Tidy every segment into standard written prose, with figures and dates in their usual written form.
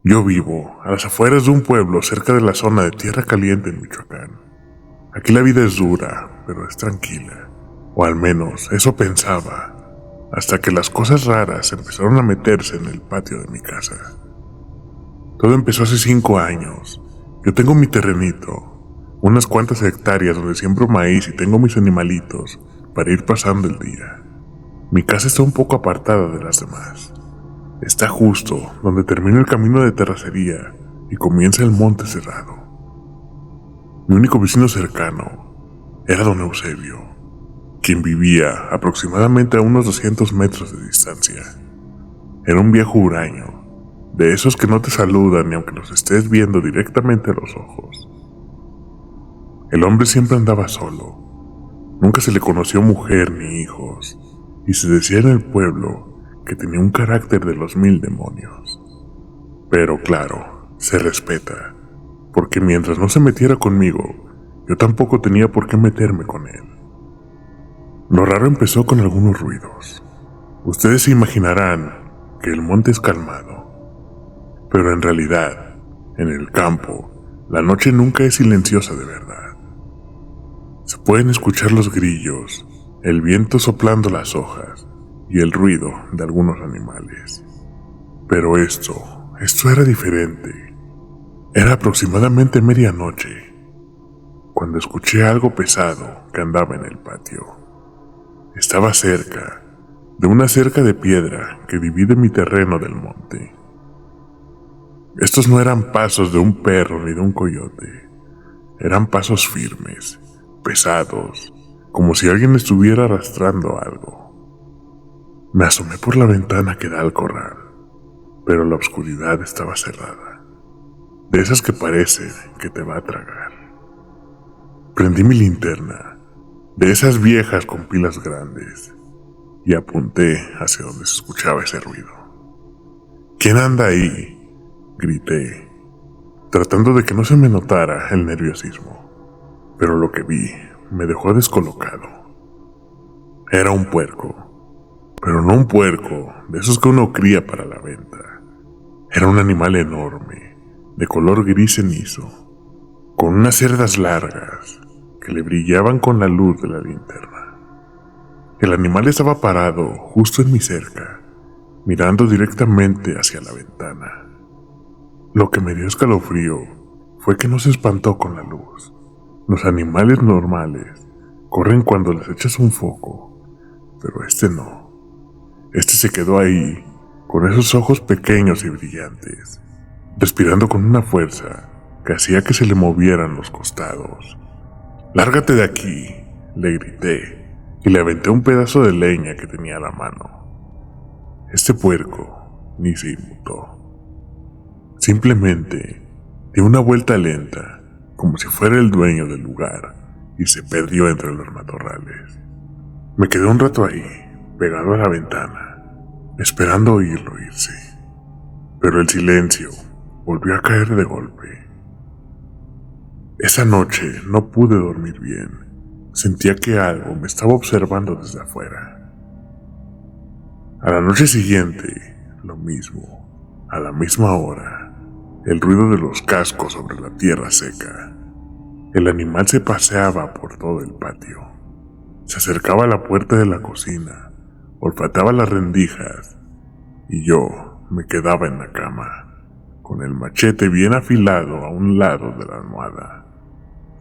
Yo vivo a las afueras de un pueblo cerca de la zona de Tierra Caliente en Michoacán. Aquí la vida es dura, pero es tranquila. O al menos eso pensaba, hasta que las cosas raras empezaron a meterse en el patio de mi casa. Todo empezó hace 5 años. Yo tengo mi terrenito, unas cuantas hectáreas donde siembro maíz y tengo mis animalitos para ir pasando el día. Mi casa está un poco apartada de las demás. Está justo donde termina el camino de terracería y comienza el monte cerrado. Mi único vecino cercano era don Eusebio, quien vivía aproximadamente a unos 200 metros de distancia. Era un viejo huraño, de esos que no te saludan ni aunque los estés viendo directamente a los ojos. El hombre siempre andaba solo, nunca se le conoció mujer ni hijos, y se decía en el pueblo que tenía un carácter de los 1000 demonios. Pero claro, se respeta, porque mientras no se metiera conmigo, yo tampoco tenía por qué meterme con él. Lo raro empezó con algunos ruidos. Ustedes se imaginarán que el monte es calmado, pero en realidad, en el campo, la noche nunca es silenciosa de verdad. Se pueden escuchar los grillos, el viento soplando las hojas y el ruido de algunos animales. Pero esto era diferente. Era aproximadamente medianoche, cuando escuché algo pesado que andaba en el patio. Estaba cerca de una cerca de piedra que divide mi terreno del monte. Estos no eran pasos de un perro ni de un coyote. Eran pasos firmes, pesados, como si alguien estuviera arrastrando algo. Me asomé por la ventana que da al corral, pero la oscuridad estaba cerrada, de esas que parece que te va a tragar. Prendí mi linterna, de esas viejas con pilas grandes, y apunté hacia donde se escuchaba ese ruido. ¿Quién anda ahí?, grité, tratando de que no se me notara el nerviosismo, pero lo que vi me dejó descolocado. Era un puerco. Pero no un puerco, de esos que uno cría para la venta. Era un animal enorme, de color gris cenizo, con unas cerdas largas que le brillaban con la luz de la linterna. El animal estaba parado justo en mi cerca, mirando directamente hacia la ventana. Lo que me dio escalofrío fue que no se espantó con la luz. Los animales normales corren cuando les echas un foco, pero este no. Este se quedó ahí, con esos ojos pequeños y brillantes, respirando con una fuerza que hacía que se le movieran los costados. «¡Lárgate de aquí!», le grité, y le aventé un pedazo de leña que tenía a la mano. Este puerco ni se inmutó. Simplemente dio una vuelta lenta, como si fuera el dueño del lugar, y se perdió entre los matorrales. Me quedé un rato ahí, pegado a la ventana, esperando oírlo irse. Pero el silencio volvió a caer de golpe. Esa noche no pude dormir bien. Sentía que algo me estaba observando desde afuera. A la noche siguiente, lo mismo. A la misma hora, el ruido de los cascos sobre la tierra seca. El animal se paseaba por todo el patio. Se acercaba a la puerta de la cocina, olfateaba las rendijas, y yo me quedaba en la cama, con el machete bien afilado a un lado de la almohada,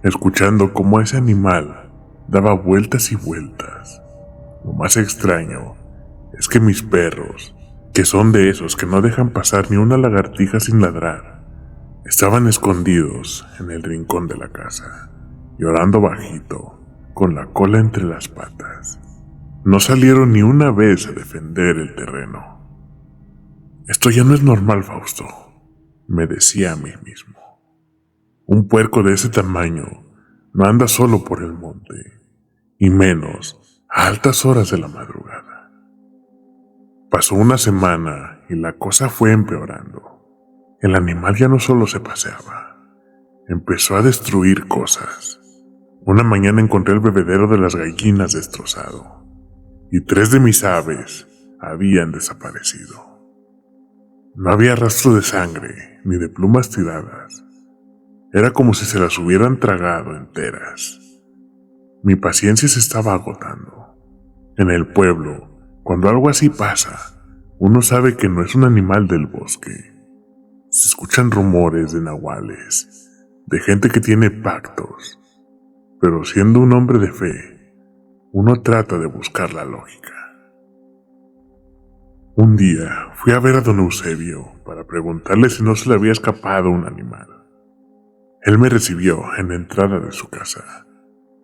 escuchando cómo ese animal daba vueltas y vueltas. Lo más extraño es que mis perros, que son de esos que no dejan pasar ni una lagartija sin ladrar, estaban escondidos en el rincón de la casa, llorando bajito, con la cola entre las patas. No salieron ni una vez a defender el terreno. «Esto ya no es normal, Fausto», me decía a mí mismo. «Un puerco de ese tamaño no anda solo por el monte, y menos a altas horas de la madrugada». Pasó una semana y la cosa fue empeorando. El animal ya no solo se paseaba, empezó a destruir cosas. Una mañana encontré el bebedero de las gallinas destrozado, y 3 de mis aves habían desaparecido. No había rastro de sangre ni de plumas tiradas. Era como si se las hubieran tragado enteras. Mi paciencia se estaba agotando. En el pueblo, cuando algo así pasa, uno sabe que no es un animal del bosque. Se escuchan rumores de nahuales, de gente que tiene pactos, pero siendo un hombre de fe, uno trata de buscar la lógica. Un día fui a ver a don Eusebio para preguntarle si no se le había escapado un animal. Él me recibió en la entrada de su casa,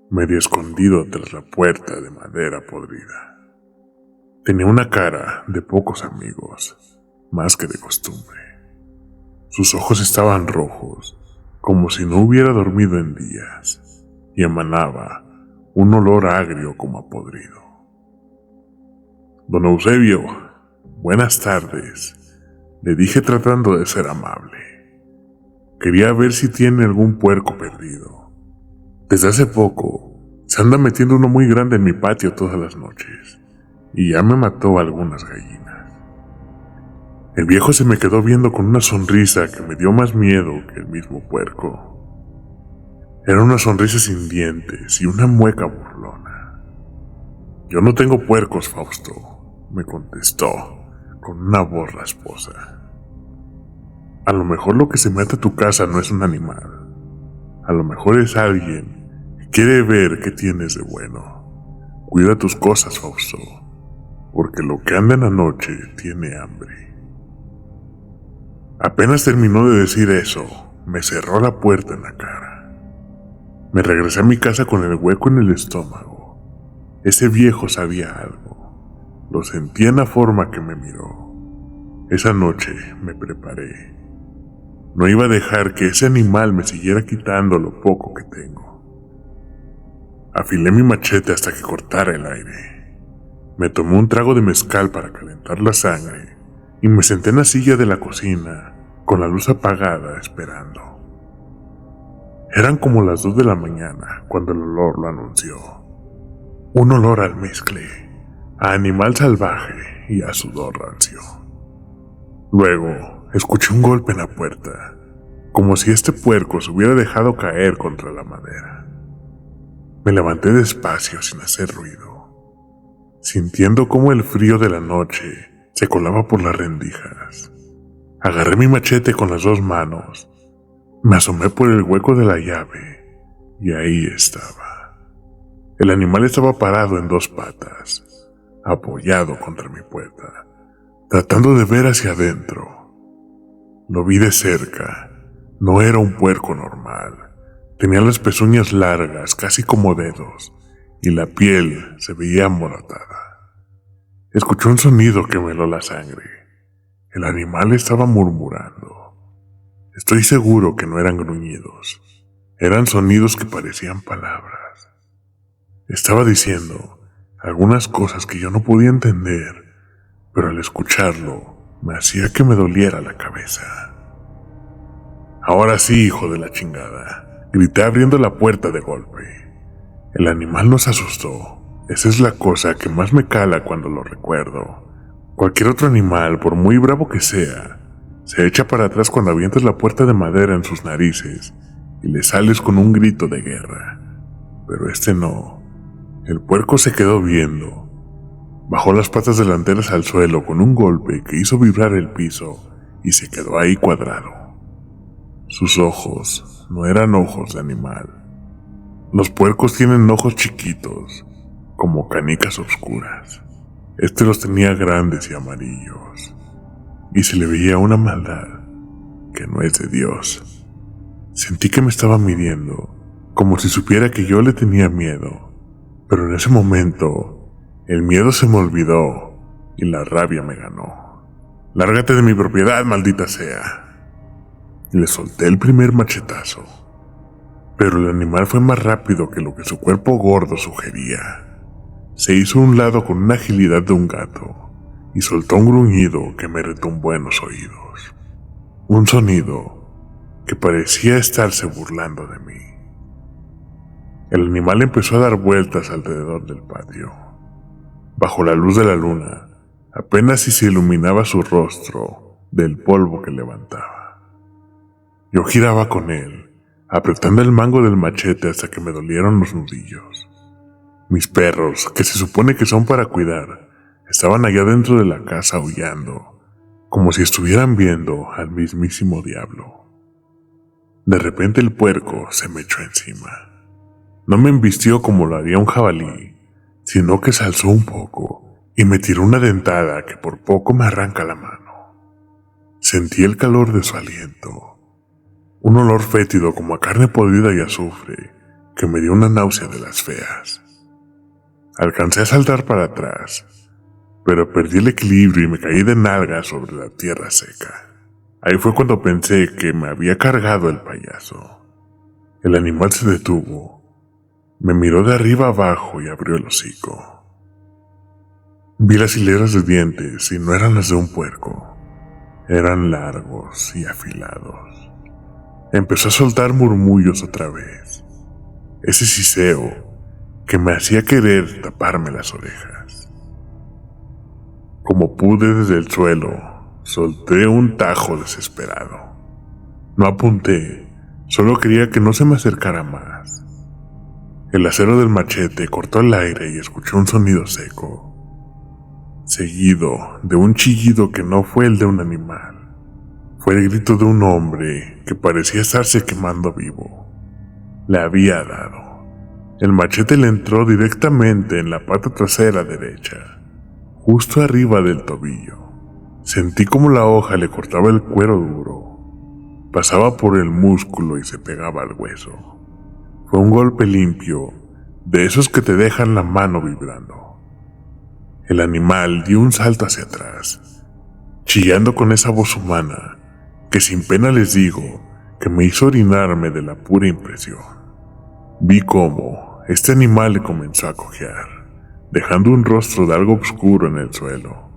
medio escondido tras la puerta de madera podrida. Tenía una cara de pocos amigos, más que de costumbre. Sus ojos estaban rojos, como si no hubiera dormido en días, y emanaba un olor agrio como a podrido. Don Eusebio, buenas tardes, le dije tratando de ser amable. Quería ver si tiene algún puerco perdido. Desde hace poco, se anda metiendo uno muy grande en mi patio todas las noches, y ya me mató algunas gallinas. El viejo se me quedó viendo con una sonrisa que me dio más miedo que el mismo puerco. Era una sonrisa sin dientes y una mueca burlona. Yo no tengo puercos, Fausto, me contestó con una voz rasposa. A lo mejor lo que se mete a tu casa no es un animal. A lo mejor es alguien que quiere ver qué tienes de bueno. Cuida tus cosas, Fausto, porque lo que anda en la noche tiene hambre. Apenas terminó de decir eso, me cerró la puerta en la cara. Me regresé a mi casa con el hueco en el estómago. Ese viejo sabía algo. Lo sentí en la forma que me miró. Esa noche me preparé. No iba a dejar que ese animal me siguiera quitando lo poco que tengo. Afilé mi machete hasta que cortara el aire. Me tomé un trago de mezcal para calentar la sangre y me senté en la silla de la cocina con la luz apagada esperando. Eran como las 2 de la mañana cuando el olor lo anunció. Un olor a almizcle, a animal salvaje y a sudor rancio. Luego escuché un golpe en la puerta, como si este puerco se hubiera dejado caer contra la madera. Me levanté despacio sin hacer ruido, sintiendo cómo el frío de la noche se colaba por las rendijas. Agarré mi machete con las 2 manos, me asomé por el hueco de la llave y ahí estaba. El animal estaba parado en 2 patas, apoyado contra mi puerta, tratando de ver hacia adentro. Lo vi de cerca. No era un puerco normal. Tenía las pezuñas largas, casi como dedos, y la piel se veía amorotada. Escuché un sonido que me heló la sangre. El animal estaba murmurando. Estoy seguro que no eran gruñidos. Eran sonidos que parecían palabras. Estaba diciendo algunas cosas que yo no podía entender, pero al escucharlo me hacía que me doliera la cabeza. Ahora sí, hijo de la chingada, grité abriendo la puerta de golpe. El animal nos asustó. Esa es la cosa que más me cala cuando lo recuerdo. Cualquier otro animal, por muy bravo que sea, se echa para atrás cuando avientas la puerta de madera en sus narices y le sales con un grito de guerra. Pero este no. El puerco se quedó viendo. Bajó las patas delanteras al suelo con un golpe que hizo vibrar el piso y se quedó ahí cuadrado. Sus ojos no eran ojos de animal. Los puercos tienen ojos chiquitos, como canicas oscuras. Este los tenía grandes y amarillos, y se le veía una maldad que no es de Dios. Sentí que me estaba midiendo, como si supiera que yo le tenía miedo, pero en ese momento el miedo se me olvidó y la rabia me ganó. «Lárgate de mi propiedad, maldita sea». Le solté el primer machetazo, pero el animal fue más rápido que lo que su cuerpo gordo sugería. Se hizo a un lado con una agilidad de un gato y soltó un gruñido que me retumbó en los oídos. Un sonido que parecía estarse burlando de mí. El animal empezó a dar vueltas alrededor del patio. Bajo la luz de la luna, apenas si se iluminaba su rostro del polvo que levantaba. Yo giraba con él, apretando el mango del machete hasta que me dolieron los nudillos. Mis perros, que se supone que son para cuidar, estaban allá dentro de la casa aullando, como si estuvieran viendo al mismísimo diablo. De repente el puerco se me echó encima. No me embistió como lo haría un jabalí, sino que se alzó un poco y me tiró una dentada que por poco me arranca la mano. Sentí el calor de su aliento, un olor fétido como a carne podrida y azufre que me dio una náusea de las feas. Alcancé a saltar para atrás, pero perdí el equilibrio y me caí de nalgas sobre la tierra seca. Ahí fue cuando pensé que me había cargado el payaso. El animal se detuvo, me miró de arriba abajo y abrió el hocico. Vi las hileras de dientes y no eran las de un puerco, eran largos y afilados. Empezó a soltar murmullos otra vez, ese siseo que me hacía querer taparme las orejas. Como pude desde el suelo, solté un tajo desesperado. No apunté, solo quería que no se me acercara más. El acero del machete cortó el aire y escuché un sonido seco, seguido de un chillido que no fue el de un animal. Fue el grito de un hombre que parecía estarse quemando vivo. Le había dado. El machete le entró directamente en la pata trasera derecha, justo arriba del tobillo. Sentí como la hoja le cortaba el cuero duro, pasaba por el músculo y se pegaba al hueso. Fue un golpe limpio, de esos que te dejan la mano vibrando. El animal dio un salto hacia atrás, chillando con esa voz humana que sin pena les digo que me hizo orinarme de la pura impresión. Vi cómo este animal le comenzó a cojear, dejando un rostro de algo oscuro en el suelo.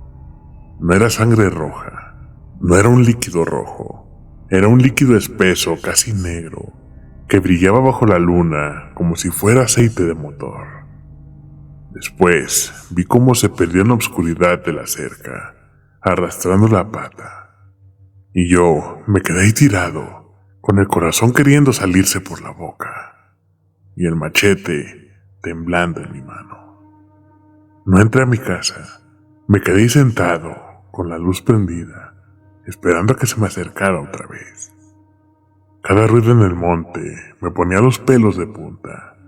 No era sangre roja, no era un líquido rojo, era un líquido espeso, casi negro, que brillaba bajo la luna como si fuera aceite de motor. Después vi cómo se perdió en la oscuridad de la cerca, arrastrando la pata, y yo me quedé ahí tirado, con el corazón queriendo salirse por la boca, y el machete temblando en mi mano. No entré a mi casa, me quedé ahí sentado, con la luz prendida, esperando a que se me acercara otra vez. Cada ruido en el monte me ponía los pelos de punta.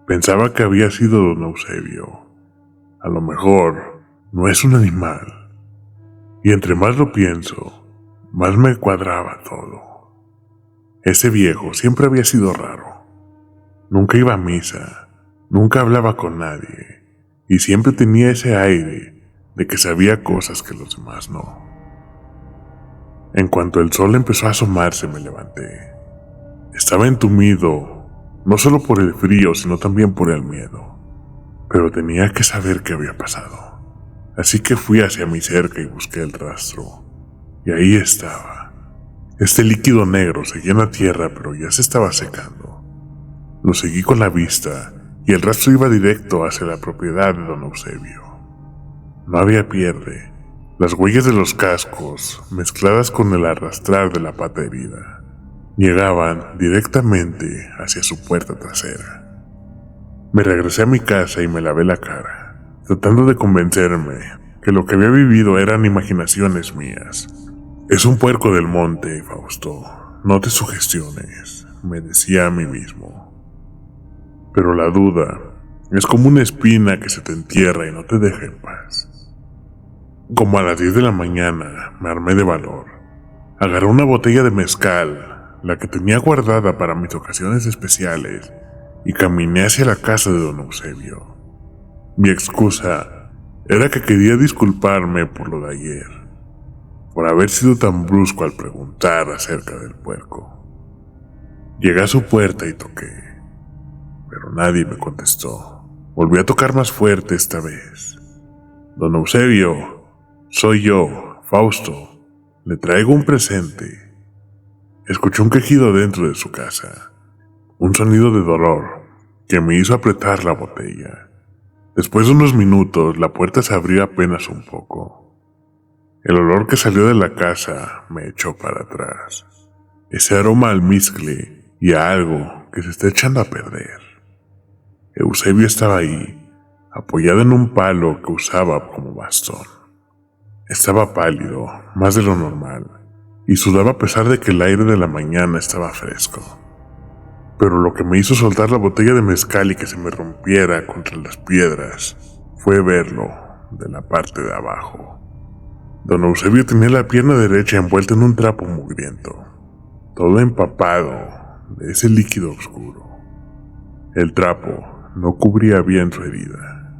Pensaba que había sido don Eusebio. A lo mejor no es un animal. Y entre más lo pienso, más me cuadraba todo. Ese viejo siempre había sido raro. Nunca iba a misa, nunca hablaba con nadie, y siempre tenía ese aire de que sabía cosas que los demás no. En cuanto el sol empezó a asomarse, me levanté. Estaba entumido, no solo por el frío, sino también por el miedo, pero tenía que saber qué había pasado. Así que fui hacia mi cerca y busqué el rastro, y ahí estaba. Este líquido negro seguía en la tierra, pero ya se estaba secando. Lo seguí con la vista y el rastro iba directo hacia la propiedad de don Eusebio. No había pierde. Las huellas de los cascos, mezcladas con el arrastrar de la pata herida, llegaban directamente hacia su puerta trasera. Me regresé a mi casa y me lavé la cara, tratando de convencerme que lo que había vivido eran imaginaciones mías. Es un puerco del monte, Fausto. No te sugestiones, me decía a mí mismo. Pero la duda es como una espina que se te entierra y no te deja en paz. Como a las 10 de la mañana me armé de valor. Agarré una botella de mezcal, la que tenía guardada para mis ocasiones especiales, y caminé hacia la casa de don Eusebio. Mi excusa era que quería disculparme por lo de ayer, por haber sido tan brusco al preguntar acerca del puerco. Llegué a su puerta y toqué, pero nadie me contestó. Volví a tocar más fuerte esta vez. Don Eusebio, soy yo, Fausto. Le traigo un presente. Escuché un quejido dentro de su casa, un sonido de dolor que me hizo apretar la botella. Después de unos minutos, la puerta se abrió apenas un poco. El olor que salió de la casa me echó para atrás. Ese aroma a almizcle y a algo que se está echando a perder. Eusebio estaba ahí, apoyado en un palo que usaba como bastón. Estaba pálido, más de lo normal, y sudaba a pesar de que el aire de la mañana estaba fresco. Pero lo que me hizo soltar la botella de mezcal y que se me rompiera contra las piedras fue verlo de la parte de abajo. Don Eusebio tenía la pierna derecha envuelta en un trapo mugriento, todo empapado de ese líquido oscuro. El trapo no cubría bien su herida.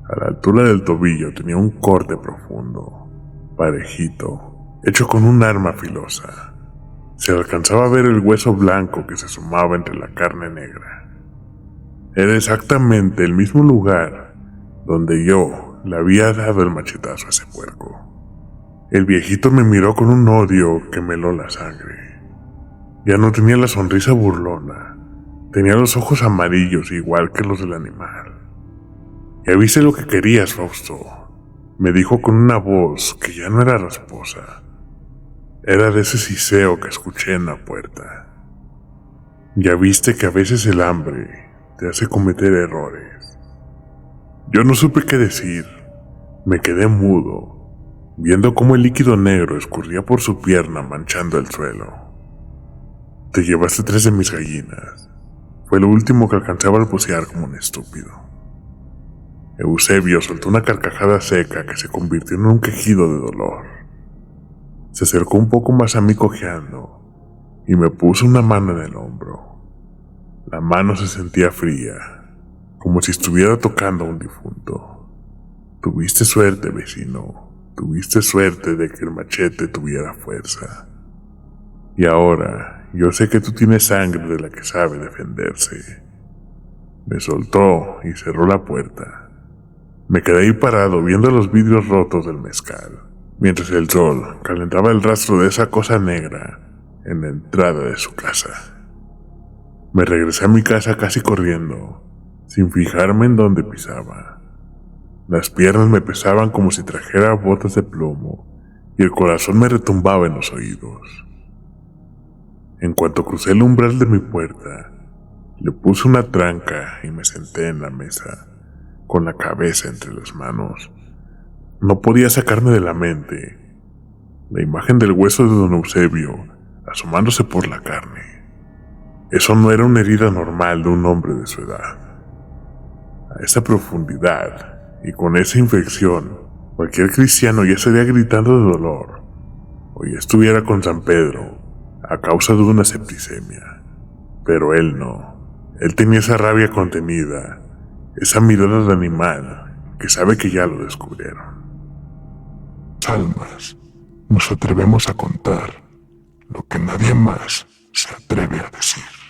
A la altura del tobillo tenía un corte profundo, parejito, hecho con un arma filosa. Se alcanzaba a ver el hueso blanco que se asomaba entre la carne negra. Era exactamente el mismo lugar donde yo le había dado el machetazo a ese puerco. El viejito me miró con un odio que me heló la sangre. Ya no tenía la sonrisa burlona, tenía los ojos amarillos igual que los del animal. Ya viste lo que querías, Fausto, me dijo con una voz que ya no era rasposa. Era de ese siseo que escuché en la puerta. Ya viste que a veces el hambre te hace cometer errores. Yo no supe qué decir. Me quedé mudo, viendo cómo el líquido negro escurría por su pierna manchando el suelo. Te llevaste 3 de mis gallinas. Fue lo último que alcanzaba a balbucear como un estúpido. Eusebio soltó una carcajada seca que se convirtió en un quejido de dolor. Se acercó un poco más a mí cojeando y me puso una mano en el hombro. La mano se sentía fría, como si estuviera tocando a un difunto. Tuviste suerte, vecino. Tuviste suerte de que el machete tuviera fuerza. Y ahora, yo sé que tú tienes sangre de la que sabe defenderse. Me soltó y cerró la puerta. Me quedé ahí parado viendo los vidrios rotos del mezcal, mientras el sol calentaba el rastro de esa cosa negra en la entrada de su casa. Me regresé a mi casa casi corriendo, sin fijarme en dónde pisaba. Las piernas me pesaban como si trajera botas de plomo y el corazón me retumbaba en los oídos. En cuanto crucé el umbral de mi puerta, le puse una tranca y me senté en la mesa, con la cabeza entre las manos. No podía sacarme de la mente la imagen del hueso de don Eusebio asomándose por la carne. Eso no era una herida normal de un hombre de su edad. A esa profundidad y con esa infección, cualquier cristiano ya estaría gritando de dolor, o ya estuviera con San Pedro a causa de una septicemia. Pero él no. Él tenía esa rabia contenida, esa mirada de animal que sabe que ya lo descubrieron. Almas, nos atrevemos a contar lo que nadie más se atreve a decir.